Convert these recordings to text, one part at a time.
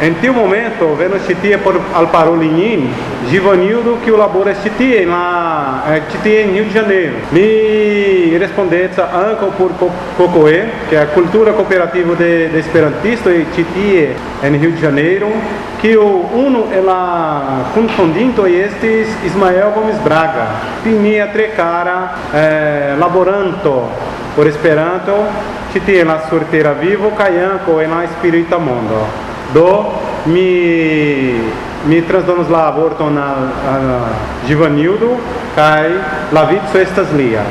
Em teu momento, vendo Chitie por Alparolinin, Givanildo que o labora Chitie em Rio de Janeiro. Me respondete anche por Cocoe, que é a cultura cooperativa de esperantista e Chitie em Rio de Janeiro, que o uno ela confundindo estes Ismael Gomes Braga, pinha trecara laborando por Esperanto, Chitie na sorteira vivo, Caianco e na espírita mundo. Mi transdonos la aborto na Givanildo, kai la vitso estas lia.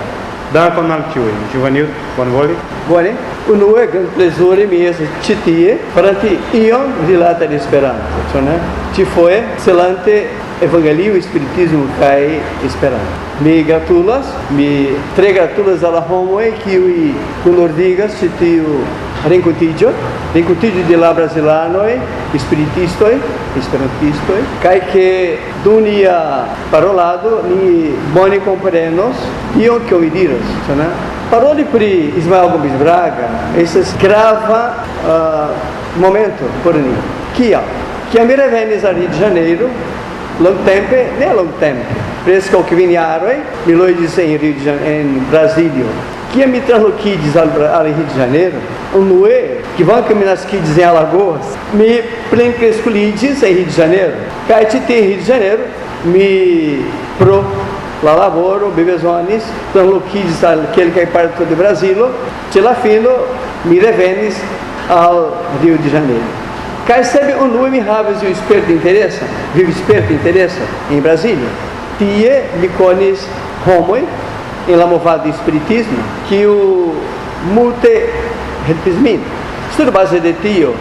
Dankon al tiuj. Givanildo, bonvoli. Bone, unue gran plezure mi estas ĉi tie, farante ion rilate al Esperanto, ĉu ne? Ci foje celante Evangelio, Espiritismo kaj Esperanto. Mi gratulas, mi tre gratulas al la homoj, kiuj kunordigas ĉi tiu renkontiĝo de la brazilanoj, spiritistoj, esperantistoj, kaj ke dum nia parolado ni bone komprenos ion kion mi diras, ĉu ne? Paroli pri Ismael Gomes Braga, estas grava momento por ni. Kiam mi revenis al Rio de Janeiro, longtempe, ne longtempe, preskaŭ kvin jaroj, mi loĝis en Brasília. Kiam mi translokidis al Rio de Janeiro, unue, kvankam mi naskidis em Alagoas, mi plenkreskulidis em Rio de Janeiro. Kaj ĉi tie en Rio de Janeiro, mi pro la laboro, mi bezonis translokidis al kelkaj partoj de Brazilo, ĉe la fino mi revenis al Rio de Janeiro. Kaj se unue mi havis viv-sperta interesa em Brasília. Tie mi konis homoj em la movado de espiritismo, que o multe helpis min. Sur base de tio,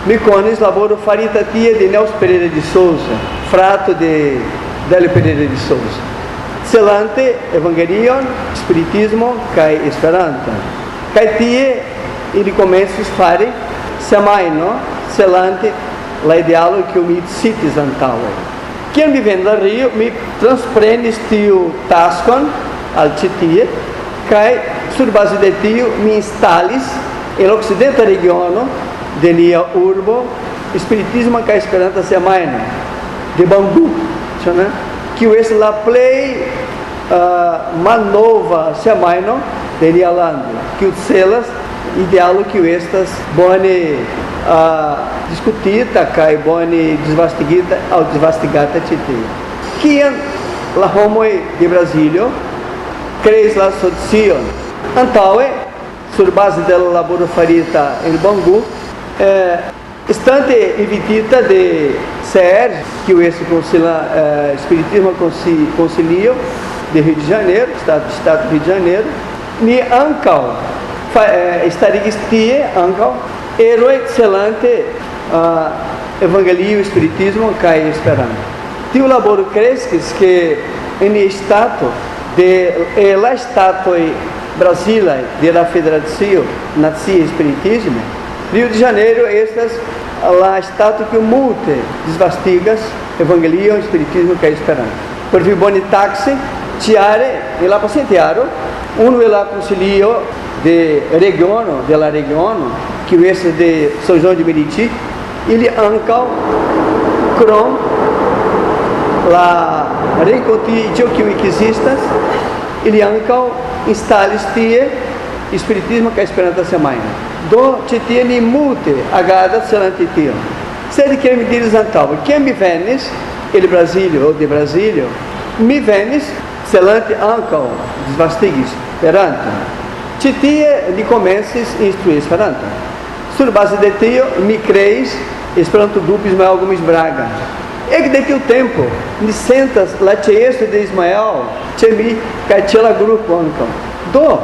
mi konis laboro farita tie de Nelson Pereira de Souza, frato de Délio Pereira de Souza. Celante Evangelion, Espiritismo kaj Esperanto. Kaj tie ili komencis fari semajno celante la idealo kiu mi citis antaŭe. Kiam mi venis al Rio, mi transprenis tiu taskon al ĉi tie, kaj sur base de tio mi instalis en la okcidenta regiono de nia urbo Espiritismo kaj Esperanta semajno de Bangu, ĉu ne? Kiu estas la plej malnova semajno de nia lando, kiu celas idealo kiu estas bone diskutita kaj bone disvastigata ĉi tie. Kiam la homoj de Brazilio creis la asocion antaŭe sur base de la laboro farita en Bangu, estante invitita de Sérgio, kiu estas Espiritismo Concilio de Rio de Janeiro, Estado de Rio de Janeiro, ni ankaŭ starigis tie ankaŭ eroj celante Evangelio, Espiritismo kaj Esperanto. Tiu laboro kreskis ke en stato de la statoj brazilaj de la Federacio Nacia Espiritismo, Rio de Janeiro estas la stato kiu multe disvastigas Evangelio, Espiritismo kaj Esperanto. Por vi bone taxe tiare en la paciente jaro, unu el la Concilio de la regiono, kiu estas de São João de Meriti, ili ankaŭ krom la renkontiĝo kiu ekzistas, ili ankaŭ instalis tie Espiritismo kaj Esperanta semajno. Do ĉi tie ni multe agadas celante tion. Sed kiel mi diris antaŭe, kiam mi venis el Brasília ou de Brasília, mi venis celante ankaŭ disvastigi Esperanto. Ĉi tie li komencis instrui Esperanto. Sur base de tio mi kreis Esperanto grupo Ismael Gomes Braga. Ekde tiu tempo ni sentas la ĉeesto de Ismael ĉe mi kaj ĉe la grupo ankaŭ. Do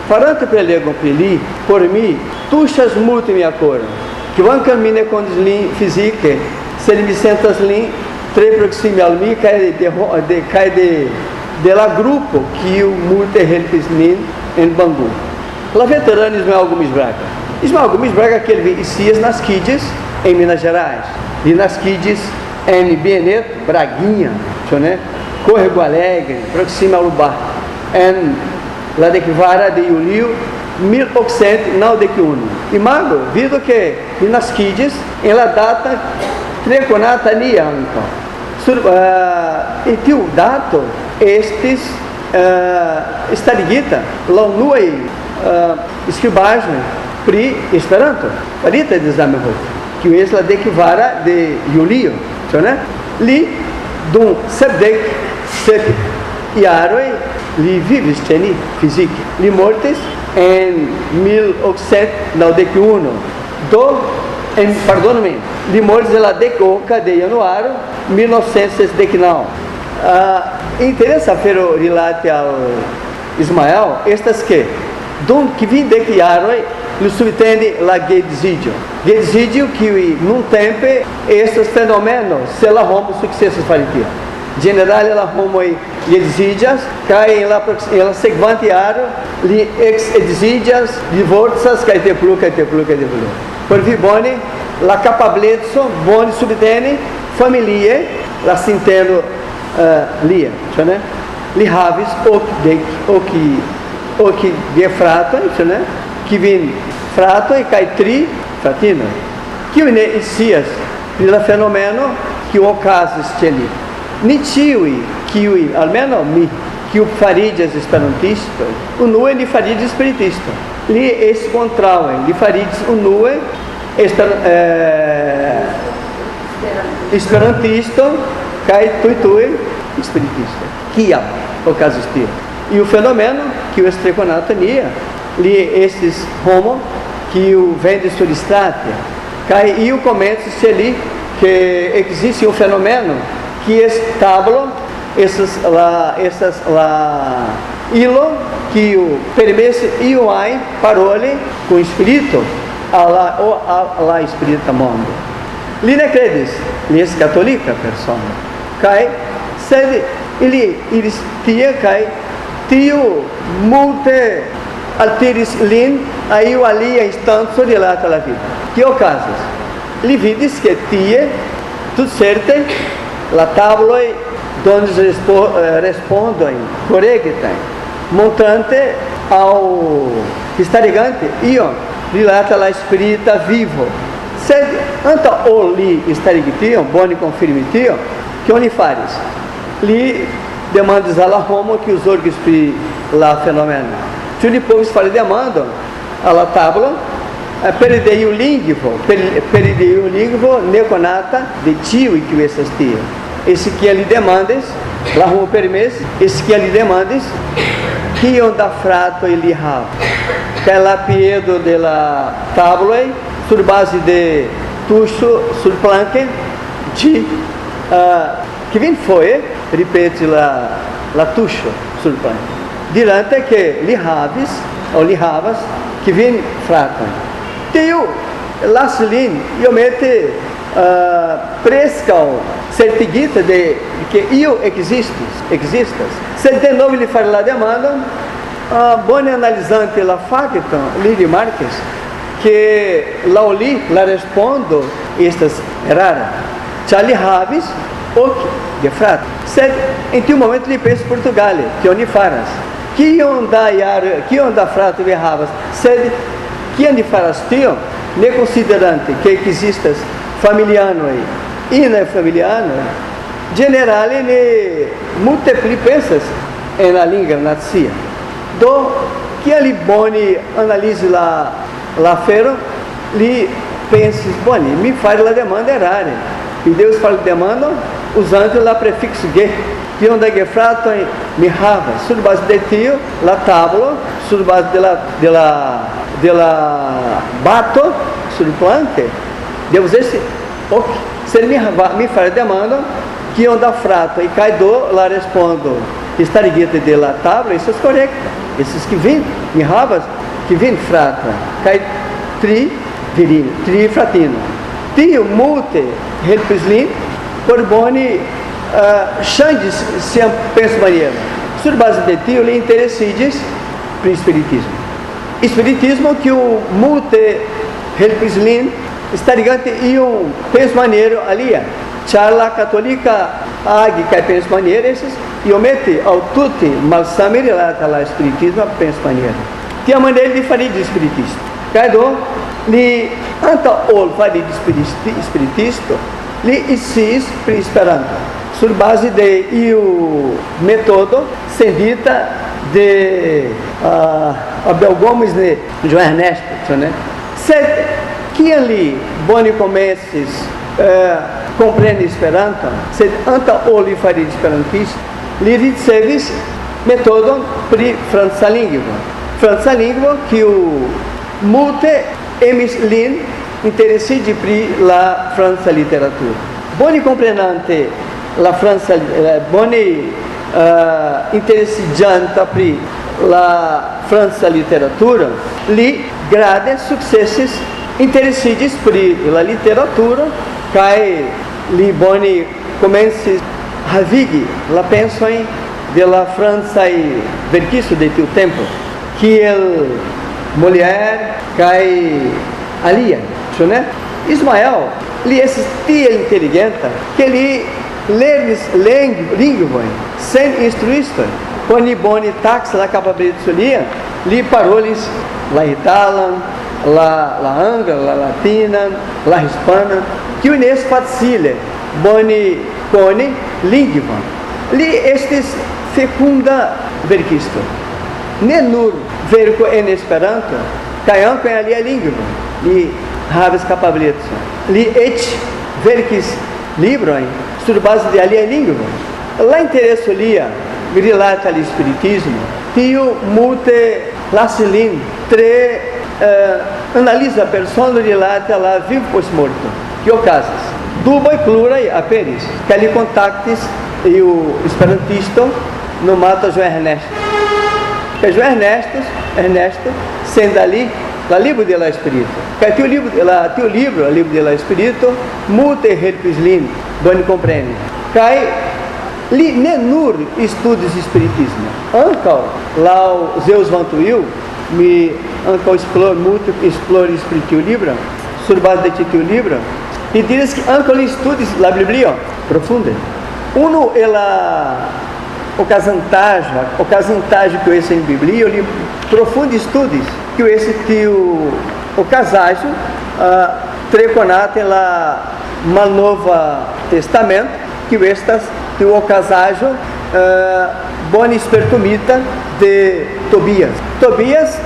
farante prelegon pri li, por mi tuŝas multe mia koron. Kvankam mi ne konis lin fizike, sed mi sentas lin tre proksime al mi kaj de la grupo kiu multe helpis min en Bangu. La veterano Ismael Gomes Braga. Ismael Gomes Braga, que ele naskiĝis em Minas Gerais. Li naskiĝis en Bieneto, Braguinha, Córrego Alegre, proxima ao Lubar, en la dekvara de julio 1891. Imago, visto que nascides em la data treconata ni anca. E tiu dato estes starigita la unuaj skribaĵoj pri Esperanto. Farita de Zamenhof, kiu estas la dekvara de julio, ĉu ne? Li dum 77 jaroj li vivis ĉe ni fizike. Li mortis en 1891. Pardon-me, li mortis la 10 de januaro 1969. Interessa afero rilate al Ismael estas que dum 20 jaroj li subteni la geedziĝo. Geedziĝo kiuj nuntempe estas fenomeno se la homo sukcesas fari tion. Generale la homoj geedziĝas kaj en la sekvanta jaro li eksedziĝas, divorcas kaj te plu. Por vi bone la kapableco bone subteni familie la sinteno lia, ĉu ne? Li havis ok gefratoj, ĉu ne? Kvin fratoj kaj 3 fratinoj. Kiuj ne scias pri la fenomeno kiu okazis ĉe li. Ni ĉiuj, kiuj, almenaŭ mi, kiu fariĝas esperantisto, unue li fariĝis spiritisto. Li estis kontraŭe, li fariĝis unue esperantisto kaj tuj spiritisto. Kiam okazis tio? E o fenomeno kiu estas tre konata nia, li estis homo kiu vendis surstrate, kaj iu komencis ĉe li ke ekzistis um fenomeno kies tablo estas la ilo kiu permesis iu ajn paroli kun spirito al la spirita mondo. Li ne kredis, li estis katolika persono, kaj sed ili iris tie kaj tiu multe alteris lin a iu alia instanco rilata la vida. Kio okazis? Li vidis ke tie tutcerte la tabloj donis respondojn korektajn, montante aŭ starigante ion rilata la spirita vivo. Sed antaŭ ol li starigi tion, bone konfirmi tion, kion li faris? Li demandis al la homo kiu zorgis pri la fenomeno. Ĉu li povis fari demandon al la tablo per iu lingvo nekonata de ĉiuj kiuj estas tie. Esse que ele demandis, la homo permesis, esse que ele demandis, kion da frato ili havas. Kaj la piedo de la tabloj sur base de tuŝo surplanke ĝi kvinfoje ripeti la tuŝo surplanke, dirante ke li havis aŭ li havas kvin fratojn. Tiu lasis lin iomete preskaŭ certigita de que io existas. Sed de novo li fari la demandon, bone analizante la fakton, li rimarkis que laŭ li la respondo estas erara, ĉar li havis ok gefratoj. Sed en tiu momento li pensis Portugale, kion ni faras? Kion da fratoj vi havas? Sed kiam li faras tion, ne konsiderante que ekzistas familianoj, ina familianoj, generale ne multe pli pensas en la lingua nacia. Do, kiam li bone analizis la afero, li pensis, bone, mi fari la demanda erare. E Deus fari demandon usando la prefixo ge. Kion da gefratoj mi havas? Sur base de tio, la tablo, sur base de la bato surplanke, Deus esse, ok. Se mi fari demandon, kion da frato, e kaj do la respondo starigita de la tablo, estas korekta. Esses kvin, mi havas kvin frato, kaj 3 fratinoj. Tio multe helpis lin por bone ŝanĝis sian pensmaniero. Sur base de tio li interesiĝis pri spiritismo. Spiritismo kiu multe helpis lin starigante iun pensmaniero alia, ĉar la katolika agi kaj pensmaniero estis iomete aŭ tute malsame rilata al la spiritisma pensmaniero. Tiamaniere li fariĝis spiritisto. Kaj do li anta ol fari di spiritista, li isis pri Esperanto. Sur base de o método servita de Abel Gomes de João Ernesto, né? Sed que ali boni comences compreende Esperanto, sed anta oli fari esperantista, li ricevis método pri franca lingua. Franca lingua que o multe emis lin interessidi pri la franca literatura. Boni comprenante la franca, boni interesseggianta pri la franca literatura, li grade successis interessidis pri la literatura, kai li boni comencis havigi la pensoi de la franca verkisto de tiu tempo, kiel Molière kai alia, né? Ismael, li estis tiel inteligenta, que li lernis lingvojn sen instruisto. Oni boni tax la kapabilitsulia, li parolis la italan, la angla, la latinan, la hispana, kiu ne estas facile boni koni lingvon. Li estis fekunda verkisto. Ne nur verko en Esperanto, kaj ankaŭ en alia lingvo. Li havis kapabilitson. Li eĉ verkis librojn sur base de alia lingvo. La intereso lia rilate al espiritismo, tiu multe lasis lin tre analiza persono rilate al la vivo post morto. Que okazis? Duboj pluraj aperis, kaj li kontaktis o esperantisto nomata João Ernesto. Que João Ernesto, sendo ali la libro de la Espírito. Que tiu libro de la Espírito, multe helpis lin, boni kompreni. Kaj li ne nur studis espiritismo, ankaŭ laŭ Zeus Van Tuyl, mi ankaŭ esploris pri tiu libro, sur base de tiu libro, e diris que ankaŭ li studis la Biblio profunde. Unu el la ocasantagem que esse em Biblio, li profunde studis que esse tiu ocasaĵo tre konata en la Malnova Testamento, que estas tiu ocasaĵo bone spertumita de Tobias. Tobias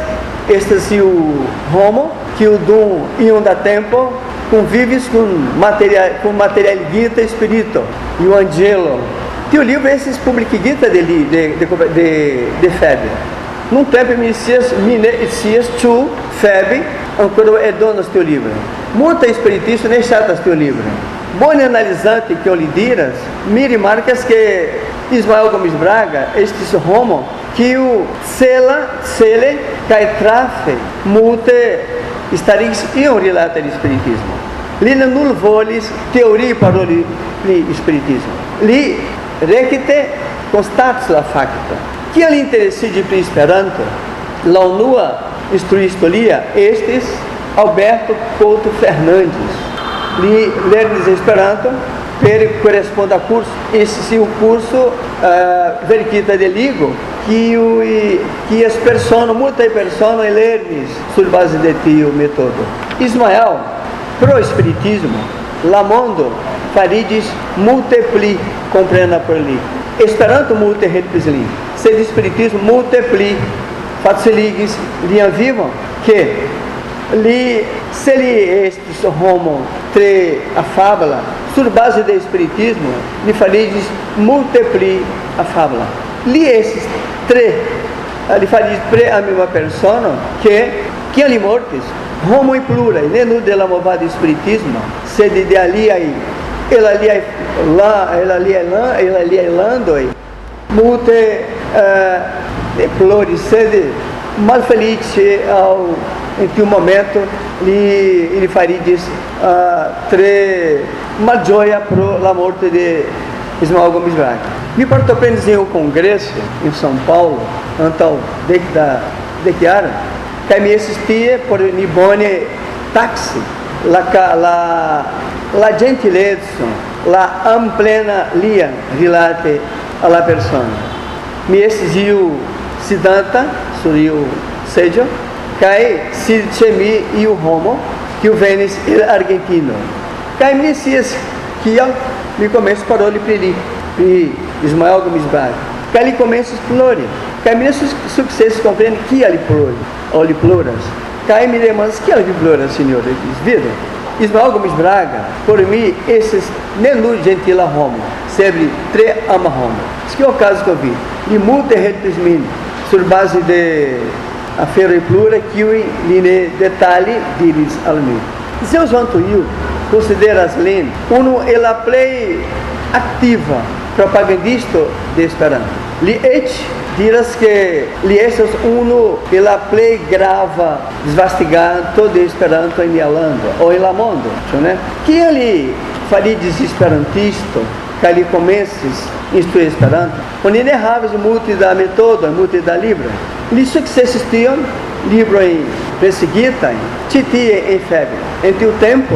estas tiu homo kiu dum iom da tempo convives com materialgita espírito e o angelo. Tiu livro esses publicigita de Febe. Num tempo mi inicias tu Febe ancora é donos teu livro. Muita espiritista nem chatas teu livro. Boni analisante que eu lhe diras, mi rimarcas que Ismael Gomes Braga, este homo, que o cele cai trafe multe starigis iam rilate al espiritismo. Li nul volis teorii paroli pri espiritismo. Li recte constatis la facta. Kiel li interesidi pri Esperanto, la unua instruisto lia estis Alberto Couto Fernandes. Li lernis Esperanto per corresponda curso. Esse o curso verkita de ligo que as personas, muitas personas lernis sur base de tiu metodo. Ismael, pro espiritismo, la mondo faridis multipli comprena por li. Esperanto multe helpis li. Sed espiritismo multipli faciligis lian vivon, que li, se li estis homo tre afabla, sur base de espiritismo, li faridis multipli afabla. Li estis li faridis pre a mesma persona que li mortis, homo in pluraj, ne nur de la movada espiritismo, sed de aliaj landoj, multe deploris, sed malfelice em tiu momento li faridis tre malgioia pro la morte de Ismael Gomes Braga. Mi partoprenis em um congresso em São Paulo, antaŭ dek jara, kaj mi assistie por ni bone taksi la gentilezzo, la amplena lia rilate a la persona. Mi estis iu sidanta sur iu seĝo, cai si chemi e o homo, que o Vênis é argentino. Cai Messias, que me começa parou ali para ele, e Ismael Gomes Braga. Cai ele começa a explorar. Cai me sucesso compreende que ali pluras. Cai me demanda que ali pluras, senhor, viram? Ismael Gomes Braga, por mim, esses menu gentil a Roma, sempre tre ama Roma. Isso que é o caso que eu vi. E muita gente sobre base de a feira e plura que o detalhe deles ao mim. Se eu janto eu considero as lentes, ela play ativa, propagandista de Esperanto. Li dirás que li esses ela play grava, desvastigando todo Esperanto em Irlanda ou em La Mondo, né? Que ele faria desesperantista, que ali começas a instruir Esperanto, onde ele errava muito da metoda, muito da libra. Li sucessos tinham livro em perseguita, titia em febre. Entre o tempo,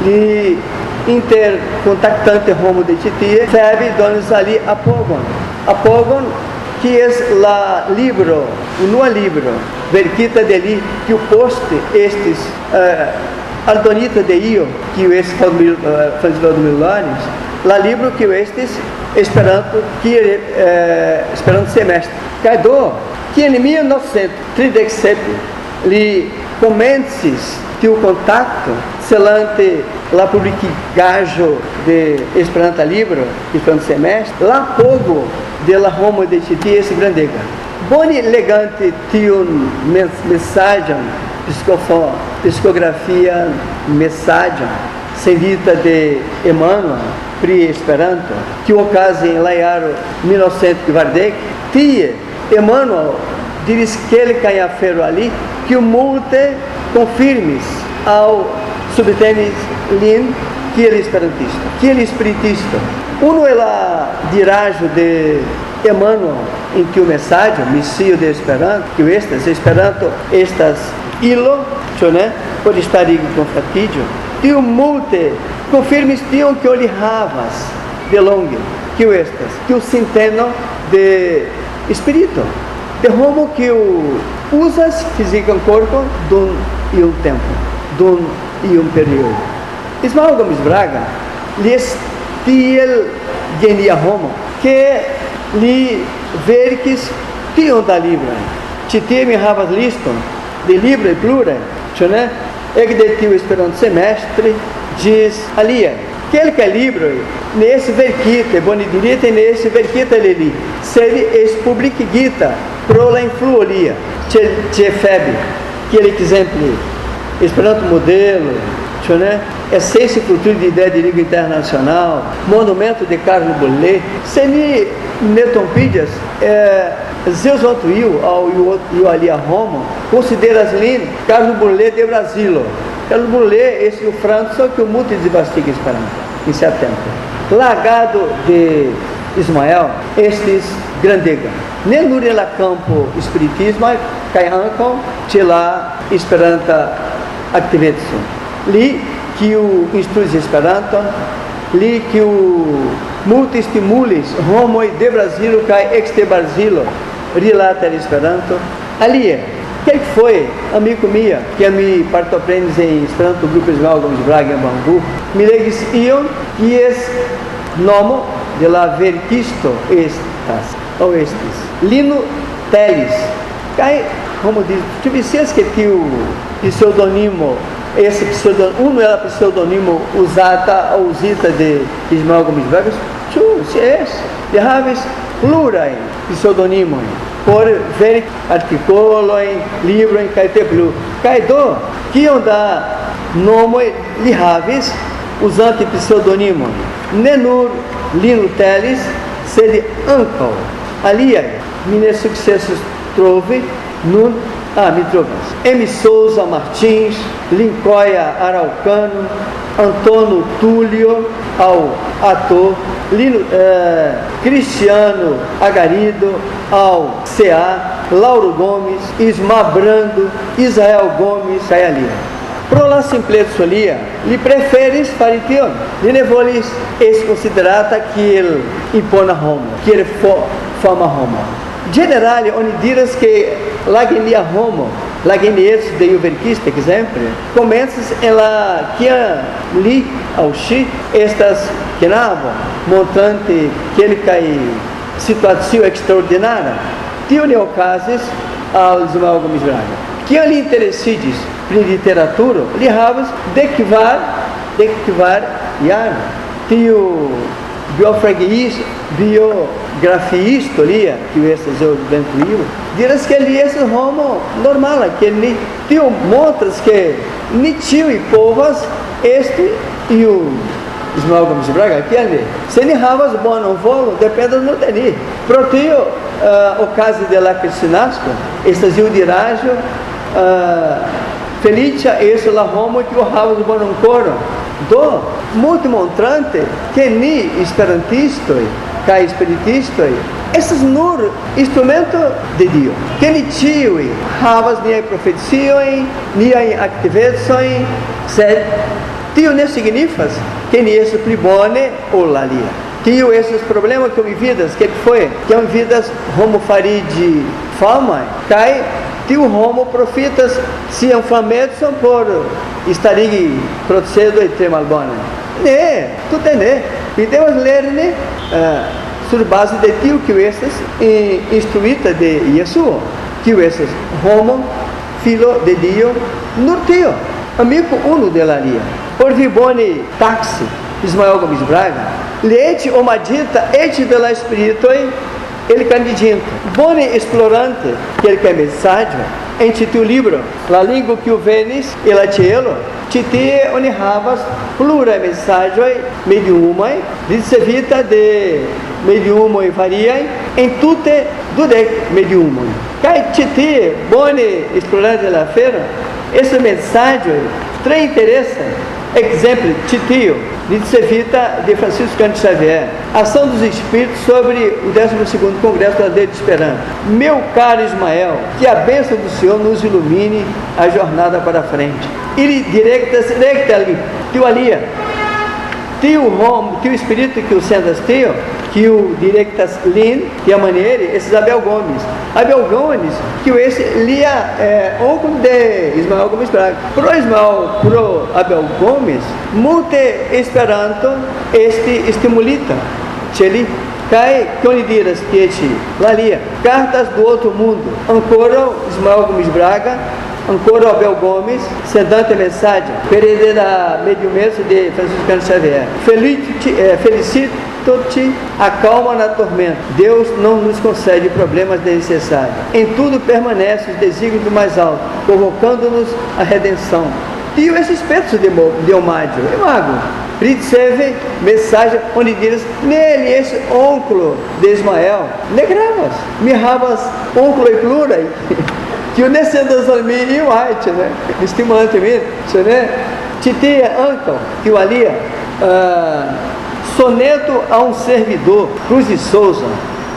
li intercontactante Romo de titia, febre donos ali apogon, que é la libro, no livro, verquita dele, que o poste estes Aldonita de Io, que esse fazedor de milagres, lá livro que estes esperando semestre. Cadê? Que em 1937 lhe comences que o contato selante la publicaggio de Esperanto livro, Esperanto semestre, lá pogo de la Roma de Titi esse grandega. Boni elegante tinha mensagem, psicografia, mensagem, sendita de Emmanuel, pri Esperanto, que o caso em Laiaro 1900 de Vardec, tinha Emmanuel diz que ele caia ferro ali, que o multe confirmes ao subtênis lin que ele é esperantista, que ele é espiritista. Ela dirajo de Emmanuel em que o mensagem, missio de Esperanto, que Esperanto estas ilo, né, por estar em confratídio, e o multe confirmes tinham que olhavas de longe, que o centeno de espírito, de como que o usas física corpo dum e um tempo, dum e um período. Ismael Gomes Braga lhes tiel genia Roma, que li verques tinham da libra, titie me havas liston de libra e plura, né? É que de tio esperando semestre diz alia. Quelques livros, nesse verquita, boni dirite nesse verquita leli, sede es publicita pro la influoria, che febe, que ele exemplo, Esperanto modelo, né? Essência e cultura de ideia de língua internacional, monumento de Carlos Bollet, semi netompídias, Zeus Antuil, ao ali a Roma, considera as linhas Carlos Bollet de Brasília. Carlos Bollet, esse o França, que o muito devastiga Esperanto, em setembro. Lagado de Ismael, estes grandega. Nenuri la campo espiritismo, cai ancam, lá Esperanta activetsu. Li que o instruz Esperanto, li que o multi-estimulis homoi de Brasília cai exte Brasília, relata Esperanto. Ali quem foi amigo minha, que me partoprendes em Esperanto, grupo Ismael Gomes Braga em Bangu, me legis ion, que es nomo de la verquisto estas, ou estes, Lino Teles, cai, como diz, tu vices que tio pseudonimo, esse pseudonimo, era pseudonimo usata ou usita de Ismael Gomes Braga, se é, de haves plurae pseudonimo, por ver articolo em livro em caite blu. Caido, que onda nome li haves, usante pseudonimo, nenur Lino Teles, sede ancal. Ali, mine successos trove, nun, me trovas. M. Souza Martins, Lincoia Araucano, Antônio Túlio, ao ator, Cristiano Agarido, ao CA, Lauro Gomes, Isma Brando, Israel Gomes, sai ali. Pro la simplex solia, li preferis farition, li ne volis es considerata que ele impone a Roma, que ele forma Roma. Generale, onde diras que la genia Roma, la guinees de Uberquis, por exemplo, começas ela que li ao chi estas que navo montante que ele cai situação extraordinária, tio neocases ao Ismael Gomes Braga, que ali interessides em literatura, li havas de que var iar, tio biografiista ali, que esses eu dentro livro, dirás que ele esse homo normal, que ele tio mostras que ni tio e povas este e o Ismael Gomes Braga, que ali, se ele havas bom não volo, depende do teni. Pro tio, o caso de la Cristinasco, estas eu dirajo, Felicia, esse la homo que o havas bom não coro, do muito montrante que ni esperantistoi, ca espiritistoi, esses nur instrumento de Dio, que ni tiui havas niai profecioi, niai activações, sed tio ne significa que ni esse plibone ou lalia. Tio esses problemas que eu me vidas, que foi, que eu vidas homo faride fama, cai tio homo profitas se inflametson por estarem procedo e tremalbona. Ne, tu tene. E devas ler sur base de tio que esses instruita de Jesus, que esses homo filo de Dio, no tio, amigo uno de la lia. Por vibone taxi, Ismael Gomes Braga, leite uma dita, et de la spiritoi, ele candidinto. Bone explorante, que ele quer mensagem, em teu livro, la língua que o venis, e la cielo, tite unihavas, plura mensagem, mediumai, dicevita de mediumoi variai, em tutte dudec mediumoi. Cai tite, bone explorante la feira, essa mensagem, trem interessa. Exemplo, titio, dicevita de Francisco Cândido Xavier, ação dos espíritos sobre o 12º Congresso da Lei de Esperança. Meu caro Ismael, que a bênção do Senhor nos ilumine a jornada para frente. Ele directa ali, tio alia, tio homo, tio espírito que o sendas tio, que o directas lin, que a maneira, esses Abel Gomes, que esse lia onco de Ismael Gomes Braga. Pro Abel Gomes, multe esperanto este estimulita, cheli, cai, que onde diras que este, lá lia, cartas do outro mundo, ancora Ismael Gomes Braga, ancora Abel Gomes, sedante mensagem, pereira mediumência de Francisco Cândido Xavier. Felicito-te, acalma na tormenta. Deus não nos concede problemas desnecessários. Em tudo permanece os desígnios do mais alto, convocando-nos à redenção. E esses petos de Omádio, mago, recebe mensagem onde diz, nele esse ónculo de Ismael, negravas, mirravas ónculo e plurai, que o descendente de mim e o arte, né? Estimulante mesmo, né? Titia Ancal, que o alia, soneto a um servidor, Cruz de Souza,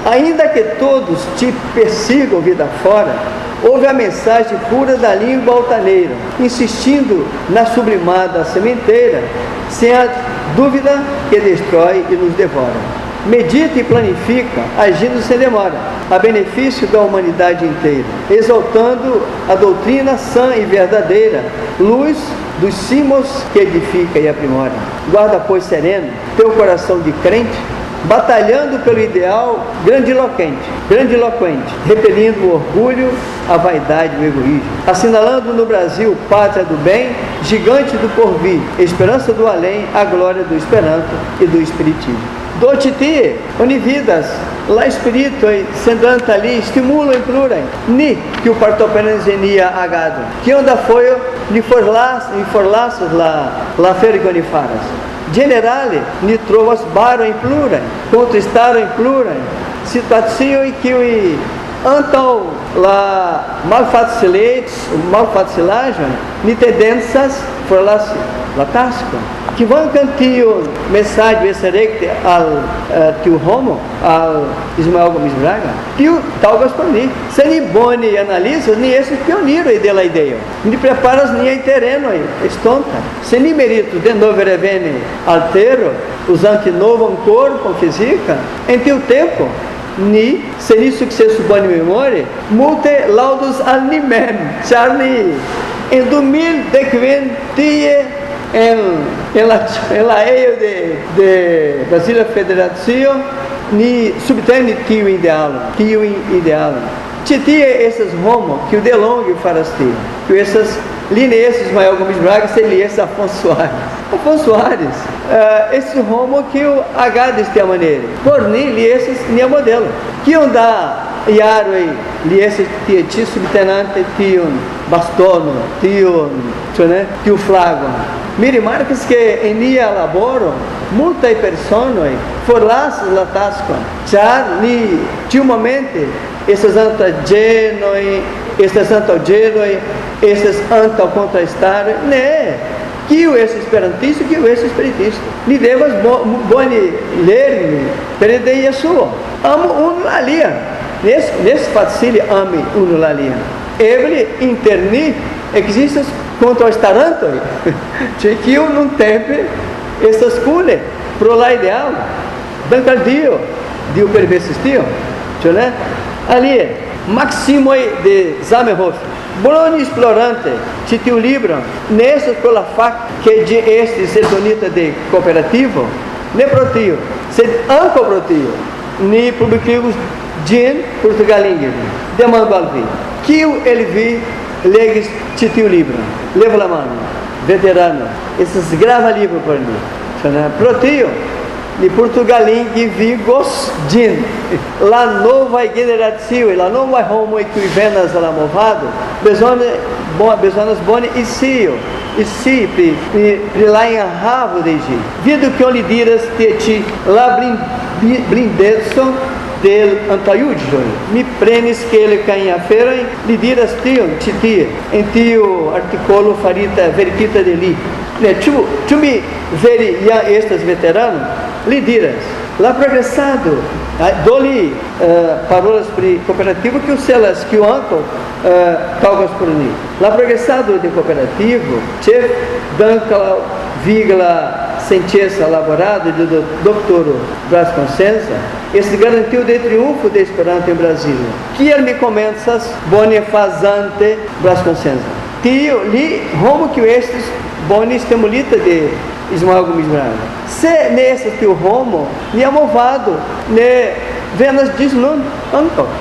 ainda que todos te persigam vida fora, houve a mensagem pura da língua altaneira, insistindo na sublimada sementeira, sem a dúvida que destrói e nos devora. Medita e planifica, agindo sem demora, a benefício da humanidade inteira, exaltando a doutrina sã e verdadeira, luz dos cimos que edifica e aprimora. Guarda, pois, sereno, teu coração de crente, batalhando pelo ideal grandiloquente, repelindo o orgulho, a vaidade e o egoísmo, assinalando no Brasil pátria do bem, gigante do porvir, esperança do além, a glória do Esperanto e do Espiritismo. Do-te-te, unividas, lá espírito, sendanta ali, estimulam e pluram, ni que o partopenenzenia agado, que onda foi, ni forlaços lá ferigonifaras. Generale, ni trovas baram e pluram, contristaram e pluram, situação em que o então la malfacilagem, ni tendências forlaço, la tasca. Que vão cantar mensagem recente ao tio Romo, ao Ismael Gomes Braga, tio talvez para mim. Se nem boni analisa, nem esse pioneiro aí dela ideia. Nem preparas nem em terreno aí, estonta. Se nem merito de novo revene altero, usando novo corpo física, em teu tempo, ni seni successo buoni memorie, multe laudos al nimem, Charlie, em 2020 em la eio de Brasília Federação, ni subtene tio ideal. Titia esses homo que o delongue farasti, que essas lineações maior como Braga seria esse Afonso Soares, esse homo que o H desta maneira, por nem esses nem modelo, que um dá iaro aí, esses tio subtenente, tio bastono, tio flago. Mire marcas que em dia laboro, muitas pessoas forlas la tasca, já ni tio momento esses antagenoi, esses antagenoi, esses antacontrastar, né? Que o esse esperantista, que o esse espiritista. Me devas boni ler-me, perdeia sua. Amo uno ali. Nesse facile ame uno ali. Ele interni existe contrastaranto. Que eu não teve essas cule pro lá ideal. Dancardio, dio perversistio, né? Ali, Maximo de Zamenhof, Bologna explorante, cite o livro, nesse pela fac que de este setonita de cooperativo, ne protio, sed anco protio, ni publicivos din portugalingue, demando alvi, que ele vi, legues cite o livro, leva la mano, veterano, esses grava livro por mim, protio, de Portugalingue vigos din la nova generação, la nova homo que venas la movado, besonas boni e lá em ravo de gi. Vido que lhe diras te la blindeso del antaiudio, mi prenis que ele caia a feira, lhe diras titia, em tio articolo farita veripita de li. Tu me veri já estes veteranos, lhe diras, lá progressado, dou-lhe parolas cooperativo que o celas, que o anco, talvez por mim. Lá progressado de cooperativo, chef danca vigla sentença elaborada do Dr. Brás Consenza, esse garantiu de triunfo de Esperanto em Brasília. Que ele me comensas bonifazante Brás Consenza. Tio li como que estes bonis temulita de Ismael Gomes Braga. Se nesse teu homo, me amovado, ne venas diz não,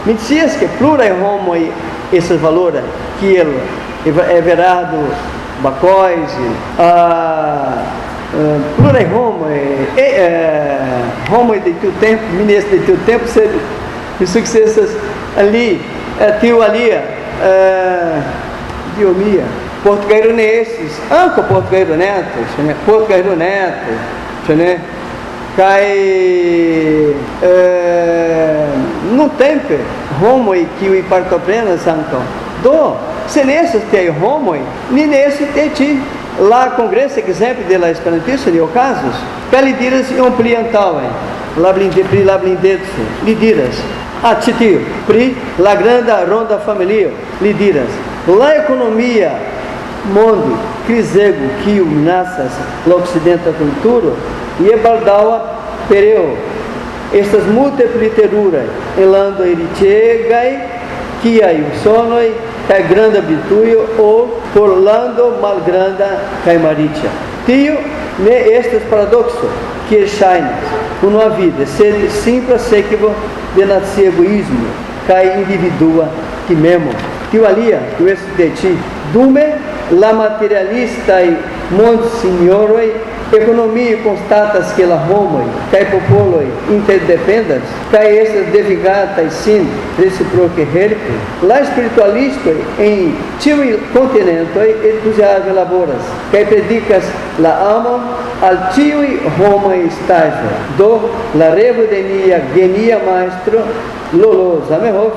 me dizias que plural homo aí, esses valores, que ele é verado, bacóis, plural homo, homo de teu tempo, ministro de teu tempo, se sucessas ali, tio ali, Diomia, Portugueiro nesses, anco Portugueiro Neto, né? Cai no tempo, homo e que o partoplena santo, se nesses tem homo, nem nesse tem ti, lá congresso exemplo de la esperantista de ocasos, que lhe diras um pliantal, lá blindeto, lhe diras, titio, pri la grande ronda familiar, lhe diras, la economia mundo, crisego, que o nasas, l'occidente cultura, e baldaua pereu, estas multipliteruras, elando erichegai, que aí o sonoi, cai grande habituio, ou porlando malgranda caimaritia. Tio, ne estes paradoxo, que shainas, uma vida, sede simples sequivo de nascer egoísmo, cai individua, que memo. Tio alia, que esse de ti, dume, la materialista e monsignore, economia constatas que la homoi, cai popoloi, interdependas, cai essas devigatas sin, reciproque help, la espiritualista em tio continente, entusiasmo laboras, cai predicas la amo, al tio Roma estágio, do la revodenia genia maestro, lolo Zamenhof,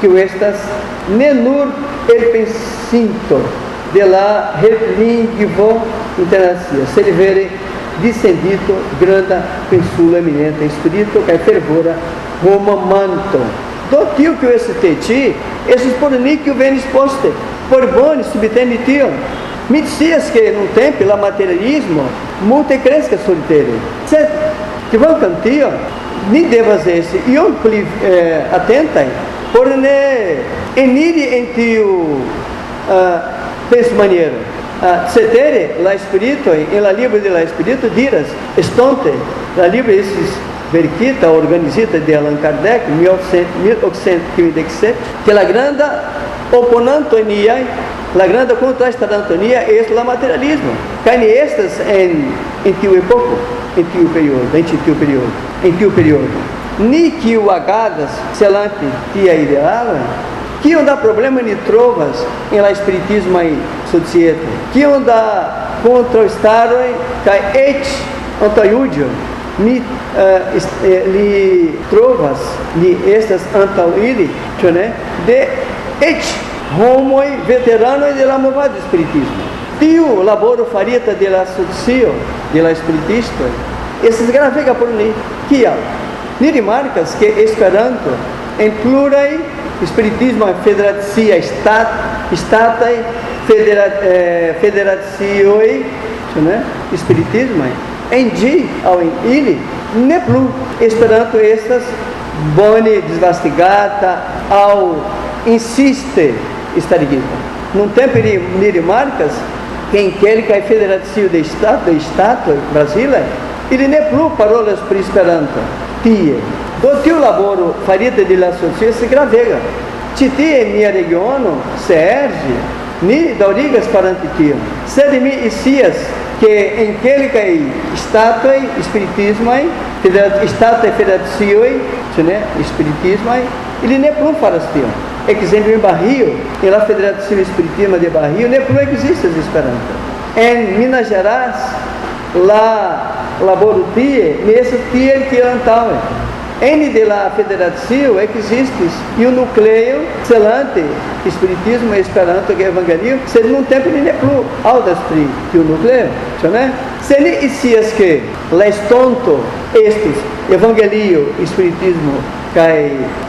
que estas menur el pensinto, de lá relinguivo internacia, se ele vere descendito, granda, pensula, eminente, espírito, cai fervora, Roma manto. Do tio que esse teti, esses porni que o vem exposte, por boni, subtende tio. Me dizias que no tempo, lá materialismo, muita cresca solteira. Certo? Que vão cantio, ni devas esti iom pli atentaj por ne eniri en tiu pensmaniero. Cetere la spiritoj en la libro de la spirito diras estonte la libro estis verkita, organizita de Allan Kardec, 1857, que la granda oponanto niaj, la granda contrastadanto nia es la materialismo. Kaj ni estas en tiu epoko, en tiu periodo. Ni kiu agadas celante tia idealo, kiom da problema ni trovas en la spiritisma societo, kiom da kontraŭstaroj kaj eĉ antaŭjuĝo ni li trovas, ni estas antaŭ ili, ĉu ne, de eĉ homoj veteranoj de la movado spiritismo. Tiu laboro farita de la socio, de la spiritistoj, estas gravega por ni. Kial? Ni rimarkas ke Esperanto en pluraj spiritismo federacia stataj federacioj, ĉu ne, spiritismoj, en ĝi aŭ en ili ne plu Esperanto estas bone disvastigata aŭ insiste starigita. Nuntempe ni rimarkas que en kelkaj federacioj de ŝtatoj brazilaj ili ne plu parolas pri Esperanto tie. Do tiu laboro farita de la socio estas gravega. Ĉi tie en mia regiono Serge ni daŭrigas farante tion, sed mi scias que en kelkaj ŝtatoj spiritismaj, ŝtataj federacioj, ĉu ne, spiritismaj, ili ne plu faras tion. Exemplo em Barrio, en la Federação Espiritismo de Barrio, ne plu ekzistas Esperanto. En Minas Gerais, la laboro tie, ne estas tiel kiel antaŭe. Ene de la federacio existis iu nucleo celante Espiritismo, Esperanto kaj Evangelio, sed nuntempe ni ne plu aŭdas pri tiu nucleo, ĉu ne? Se ni scias ke la estonto estus Evangelio, Espiritismo kaj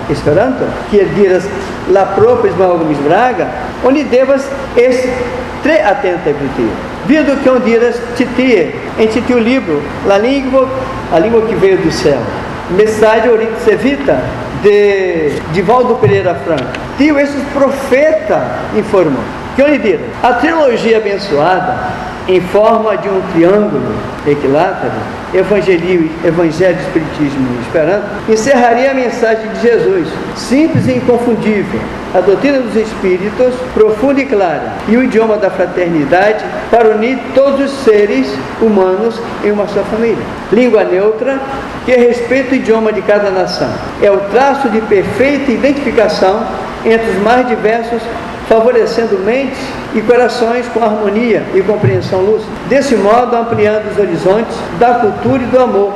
Esperanto, kiel diras la propra Ismael Gomes Braga, oni devas esti tre atentaj pri tio. Vidu kion diras ĉi tie, en ĉi tiu libro, la lingua que veio do céu. Mensagem Oriente Vita de Divaldo Pereira Franco. Tio esses profeta informou. Que ele diz? A trilogia abençoada, em forma de um triângulo equilátero, Evangelho, Espiritismo e Esperanto, encerraria a mensagem de Jesus, simples e inconfundível, a doutrina dos Espíritos, profunda e clara, e o idioma da fraternidade para unir todos os seres humanos em uma só família. Língua neutra, que respeita o idioma de cada nação. É o traço de perfeita identificação entre os mais diversos, favorecendo mentes e corações com harmonia e compreensão lúcida. Desse modo, ampliando os horizontes da cultura e do amor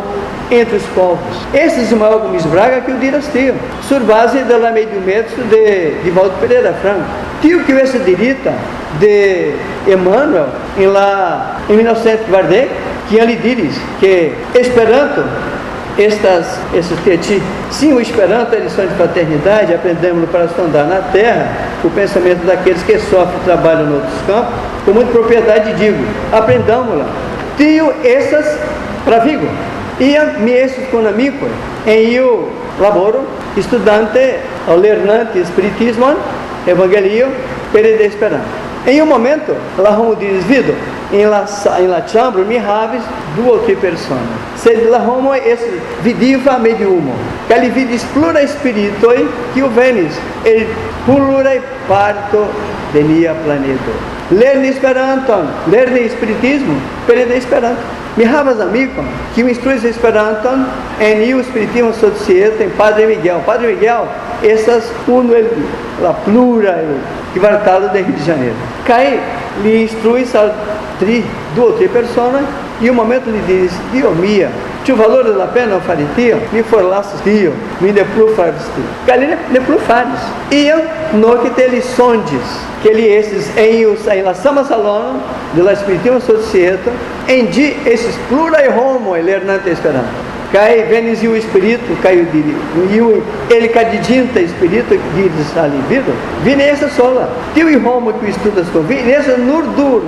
entre os povos. Este é Ismael Gomes Braga que o diras tio, sur base de la mediumento de Divaldo Pereira Franco. Tio que esse dirita de Emmanuel em 1940, que ele diz que Esperanto, esses teati, sim, o Esperanto é lição de fraternidade, aprendemos para sondar na terra o pensamento daqueles que sofrem e trabalham em outros campos, com muita propriedade digo, aprendamos-la. Tio essas para Vigo, e me esses com amigo, em eu laboro, estudante, ao lernante, espiritismo, evangelio, perede Esperanto. Em um momento, lá como diz Vido, em la chambro mi havis duo tri persona. Sed la homo est vidiva mediumo. Kaj li vidis pluraj spiritoj, kiu venis el pluraj parto de nia planedo. Lerni Esperanton, lerni spiritismo, perede Esperanto. Mi havas amikon, kiu instruis Esperanton en iu spiritismo societo en Padre Miguel. Padre Miguel estas unu el la pluraj kvartalo de Rio de Janeiro. Kaj li instruis al duo tri personas, e um momento lhe diz: Dio mia, ĉu valoras la pena fari tio? Mi forlasis tio, mi ne plu faris tio. Kaj li ne plu faris. Iam nokte li sonĝis, ke li estis en la sama salono de la Spiritismo Societo, en ĝi estis pluraj homoj lernante Esperanto. cai venis o espírito, cai o diri, ele cadidinta espírito, diz ali, vido? Vi nessa sola. Tio e Roma que estudas com vi, nessa nur do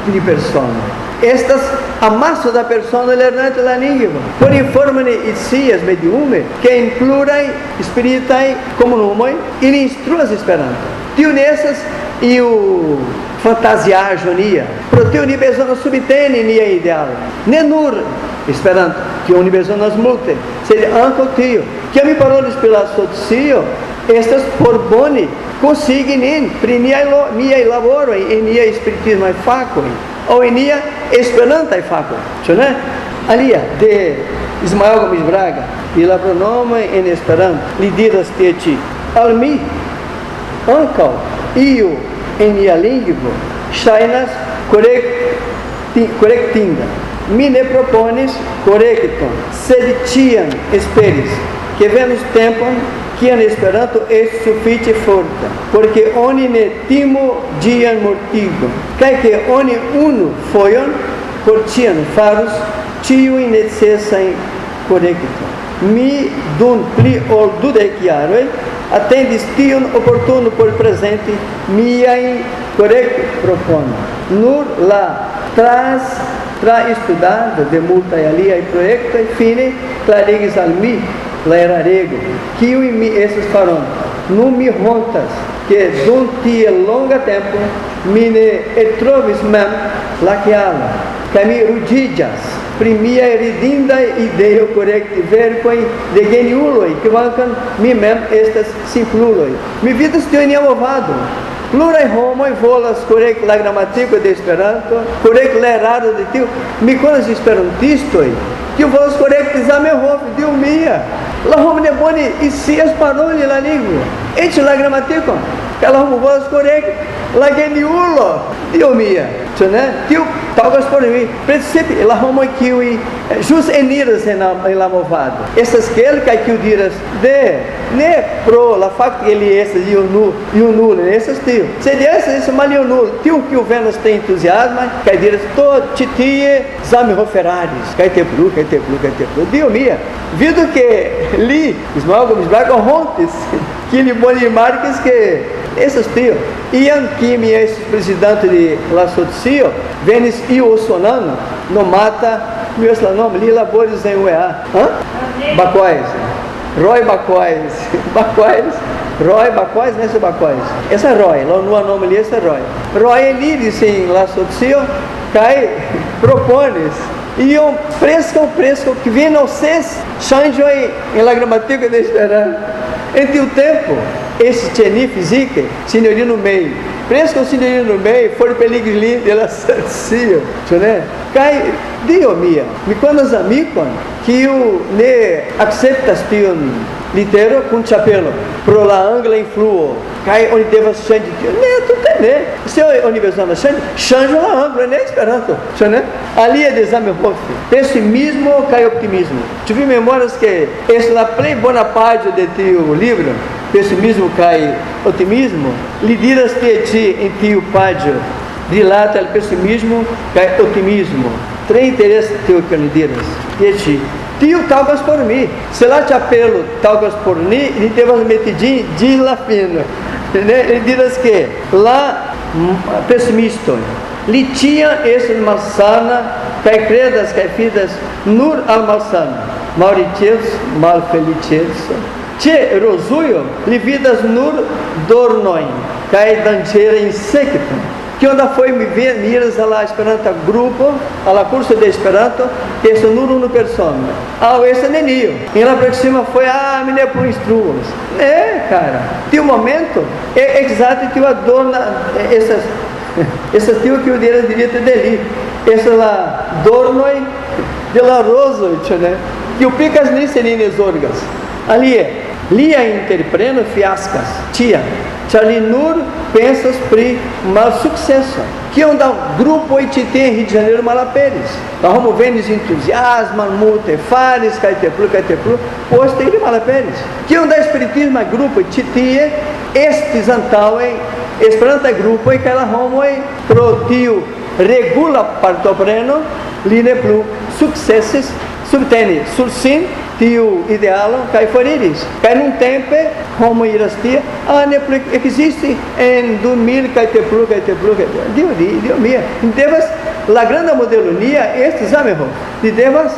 de persona. Estas amasso da persona lerante la lingua. Por informane itzias mediume, que implurai, spiritai, comunumoi, e instruas esperanto. Tio nessas e o fantasiajonia. Pro tio uniberzona subtene nia ideal. Nenur, esperanto, que uniberzonas multe. Sed anco tio, que mi parolis pela socio, estas por boni, consignin, pri niai laboroi, e nia spiritismo facoi, ou em nia esperantai facoi. Né? Alia, de Ismael Gomes Braga, e la pronome em esperanto, li diras tieti, al mi, ancal, io, em nia lingua, shainas correctinda. Mi ne proponis correctum, sed tiam esperis, que venus tempum, quiam esperanto est suffice forta, porque oni ne timo dian mortigum, cae que oni unu foion, por tiam farus, tiui necessae correctum. Mi dum pli ol 12 jaroi, attendis tion opportuno por presente, miai correcto propono. Nur la tra estudado de multae aliae proiectoi, fine clarigis al mi, la erarego, kiui mi esses faron, nu mi hontas, que dum tie longa tempo, mi ne trovis mem laqueala, ca mi rudigas, pri mia ridinda ideo correcti vercoi de geniuloi, que vancam mi mem estas simpluloi. Mi vidas tio movado. Plurai homoi volas correct la grammatico de Esperanto, correct la errado de tio, mi conas esperantistoi, tio volas correct Zamenhof, Dio mia. La homo ne boni isias paroli la lingua. Et la grammatico, ca la homo volas correct la geniulo, Dio mia. Tio talvez por mim, principe la homo kiui jus eniras en la movado. Estas quelca que diras de ne pro la fact que ele esse e o nulo essas tio. Sed esse malio nulo, tio que o Vênus tem entusiasmo, que diras to titie Zamenhoferaris, cai te plu. Dio mia. Vido que li Ismael Gomes Braga rontes que li boni marques que essas tio. Ian Kimi é presidente de La Socio, venis io sonano, no mata, meu nome, li labores em UEA. Bacois. Roy Bacois. Roy Bacois, nessa Bacois. Essa é Roy, lá no nome ali, essa é Roy. Roy elides em La Socio, cai, propones. E um fresco que vem não ses, change em la gramática de esperar. Entre o tempo, esse teni fisique, signorino meio. Fresco signorino meio, for peligri de la Socio, né? Cai, Dio mia, mi conas amicon, que o ne acceptas tion litero cum chapelo, pro la angla influo, cai onde devas change, ne, tu ne, se universal change la angla, ne esperanto, né? Ali é de Zamenhof, pessimismo cai optimismo. Tive memórias que esse la plei bona parte de teu livro, pessimismo cai otimismo, li diras ti em teu paggio, dilata il pessimismo cai otimismo. Três interesses teu que lhe diras, ti. Tio talvez por mim, se lá te apelo talvez por mim, ele teve as metidinhas de la fina. Ele diz que lá pessimista, li tinha esse malsana, cai credas, cai fidas, nur al malsana, mauritius, mal felices, che rosuio, li vidas nur dornoin, cai dangeira insectum. Que onda foi me ver, miras a la Esperanto grupo, a la curso de Esperanto, que é nur uma persona. Esse nenio. E lá para cima foi, me ne por instruos. Cara. Tem um momento, é exato que eu adorna essas tio que eu diria ter deli. Essa lá dornoi de la roso, né? Que o picas nicelines orgas. Ali é, lia interpreno fiascas, tia. Chalinur pensas pri mal sucesso. Que é um grupo que tem em Rio de Janeiro Malaperes. Nós vamos vendo entusiasmo, multe fares, caeteplu, posto de Malaperes. Que é um espiritismo grupo que tem estes antauen, esperanta grupo e que ela homo pro tio regula partopreno, line plu successes subtene sursin tio idealo kai foriris kai num tempo como irastia ane existe em 2000 kai te plu dio mia devas la grande modelonia estes ameho de devas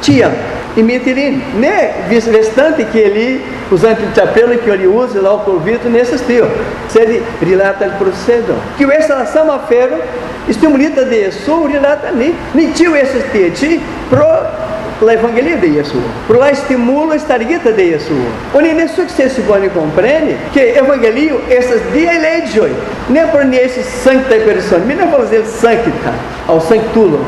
tia e metirin né restante que ele usando o chapéu que ele usa lá o convite nesse estilo se relata o processo que essa nação afero estimulita de Jesus relata ni tio esse tete pro la evangelia de Jesus pro la estimula estarguita de Jesus onde nesse que se pode compreende que evangelio essas dia legio nem por nesse sancta persona me não vou dizer sancta ao sanctulo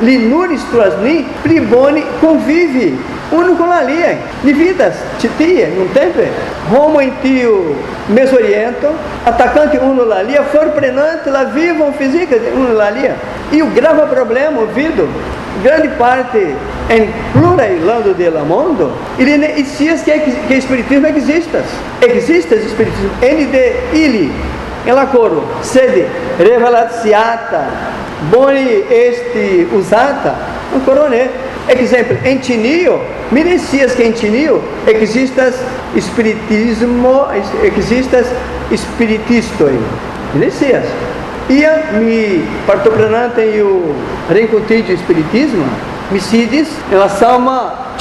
Linuris trasni, pribone, convive, uno com a lia, de vidas, titia, não tempo, Roma em tio, Mesoriento, atacante uno la lia, forprenante, la vivam física, uno la lia, e o grave problema, ouvido, grande parte, em pluralando de la mundo, ele diz que espiritismo existe espiritismo, ele, ela coro, sede, revelatiata, boni este usata, ancora né? Exemplo, em Tinio, merecias que em Tinio existas espiritismo, existas espiritistoi, merecias. Ia me partoprenante e o reencontrite espiritismo, me sides em relação a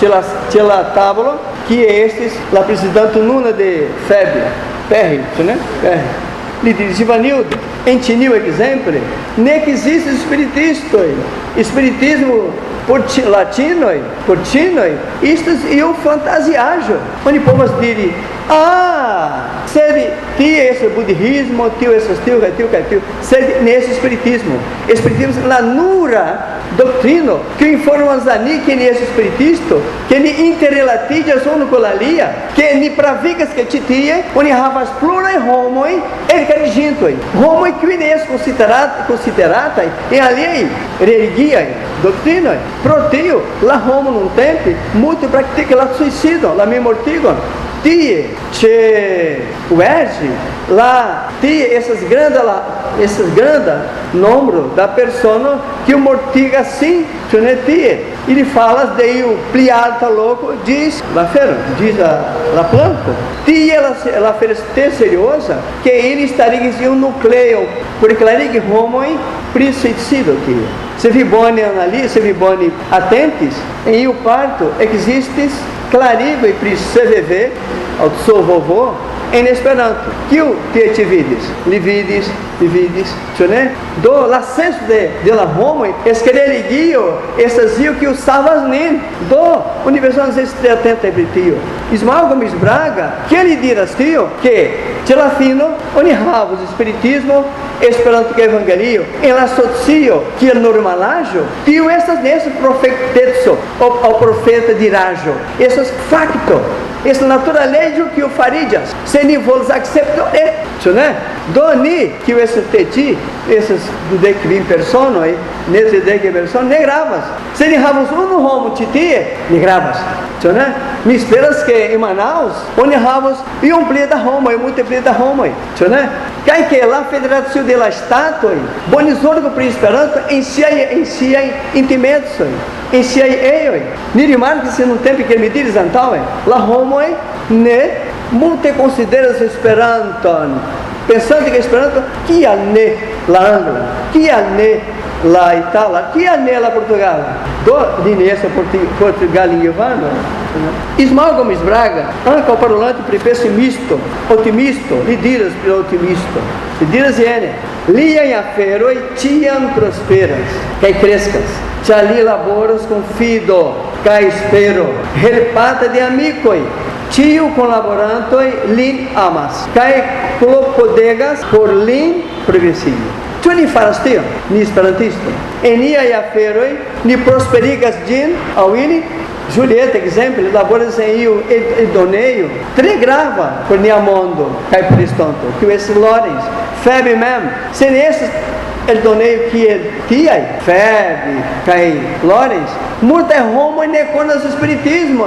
tela tábua que estes la presidente nuna de febre, perri, né? Perri. Lhe diz Ivanildo, em Tinil, exemplo, nem que existe espiritismo por tinoi, isto é o fantasiajo, onde povos direm, sede tinha esse budismo, tinha esse sede nesse espiritismo la nura doutrino, que informa ani que nesse espiritismo, que ni interrelativa sono com a lia, que ni pravigas que titia, onde havas plurai homoi, ercarigintoi, homoi que nesse considerata em alhei, religia, doutrina, proteo, la homo num tempo, muito pratica la suicídio, la memortigo, tie, lá, tie, esses grandes número da pessoa que o mortiga assim, tie, ele fala de o pliata louco, diz a planta, tie, ela fez seriosa, que ele estaria em um núcleo, porque lá é homo princípio aqui. Se vi boni analisa, se vi boni atentes, em o parto existe clarigo e CVV, ao seu vovô, em Esperanto, que o tivides, livides, né? Do licença de la Roma, que religio, essas que o salvasnin, do Universidade de 70 hebritio. Ismael Gomes Braga, que ele diras tio, que Telafino, onihava o espiritismo, Esperanto que evangelio, em la socio, que é normalajo, tio essas nesse profetetso, ao profeta dirajo, esses facto, esse naturalejo que o faridias, se nivelos acceptam, né? Doni, que o STT, esses do que vim persona, nesse que persona, negravas. Se nihamos no homo titi, negravas. Né? Me esperas que em Manaus, onde havamos e pleda Roma, e multiplida Roma. Né? Cai que lá a Federação de la Estátua, bonizorgo por esperanto, em si intimedos, em si eu. Nirimar que se não tem que me diz antal, la Roma, ne, multe consideras esperanto. Pensando que Esperanto, que a ne la Angla, que a ne la Itália, que a ne la Portugal, do dinheiro Portugal em Ivano. Ismael Gomes Braga, anca o parolante pre pessimista, otimista, lhe diras pre otimista, lhe diras iene, lia em afero e tiam prosperas, que crescas, ali laboras com fido, que espero, repata de amicoi, tio colaborante lin amas, cai clopodegas por lin progressivo. Tu ni faras tio, ni esperantista. Enia e aferoi, ni prosperigas din, awini, Julieta, exemplo, laboras em io idoneio, tregrava por niamondo, cai por estonto, que esse Lorenz, febe mem, sem esses el doneio que é tia, febe, cai Lorenz, multa é homo e neconas espiritismo,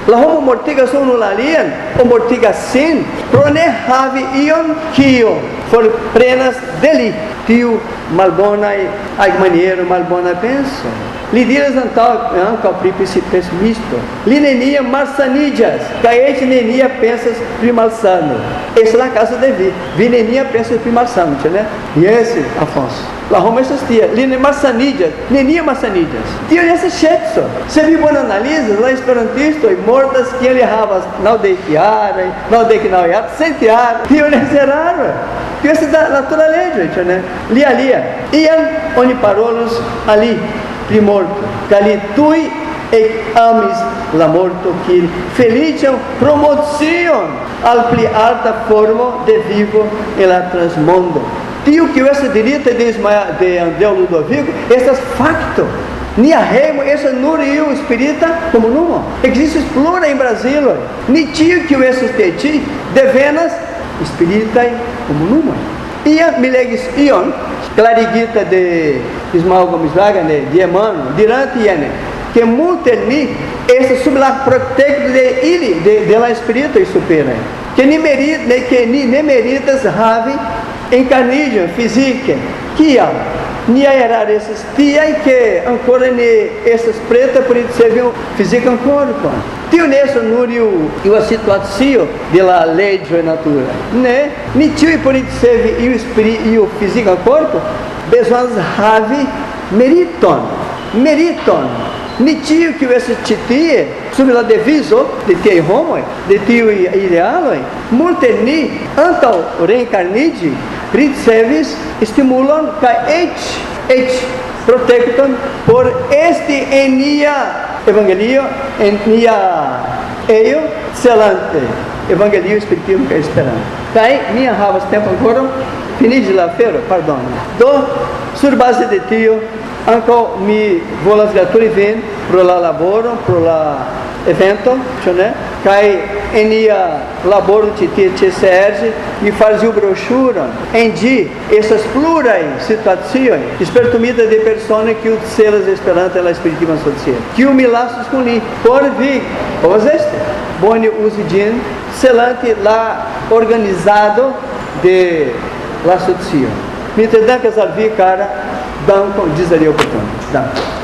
la homo mortiga são no lalien, o mortiga sin, prone have ion kio, for prenas deli, tio malbona, ai maneiro malbona penso. Lidiras antal pessimismo. Linenia marsanidias. Caete nenia pensas primalsano. Essa é a casa de Vi. Vinenia pensas primalsano, né? E esse, Afonso. La Roma existia. Linenia marsanidias. Nenia marsanidias. Tio esse chetso. Se vi quando analisas, lá esperantisto, e mortas que ele errava, não deikiara, não deikinauiara, sentiara. Tio nesse raro. Tio esse da naturaleza, né? Lia. Iam oniparolos ali. Morto, cali tui e amis la morto que feliciam promotion al pli alta forma de vivo e la transmondo. Tio que essa direita de Andeu Ludovico, essas facto, ni arremo, essa nuriu espírita como numa. Existe explora em Brasil, ni tio que essa teti de Venas espírita como numa. Ia milegis ion clariguita de Ismael Gomes Wagner, de Emmanuel, durante Iene, que multeni esse sublar protecto de ele, de la espírito e supera, que ni meritas have encarnidium física, que há, ni aerar esses tia e que ancora ni essas pretas por isso serviam física ancora, tio nesse núrio e a situação de la lei de natura, né? Ni tio e por isso serve e o espírito e o física corpo, besões have meriton. Ni tio que esse titie sobre la deviso de tio homo, de tio ideal, multeni antal reencarnidi recebes estimulam ca et protectam por este enia evangelio enia eio celante evangelio espiritismo que esperando. Cai minha havas tempo agora fini de la feira, pardon. Do sur base de tio anco mi volas gratuli vin pro la laboro, pro la evento, né? Cai enia laboro de TCRG e fazia brochura em di essas plurais situações espertumida de persona que o selas esperança ela espiritiva social. Que o milaços com li por vi, os este boni usidin selante lá organizado de la social. Me entendam que essa vi cara dão diz ali o portão. Dá.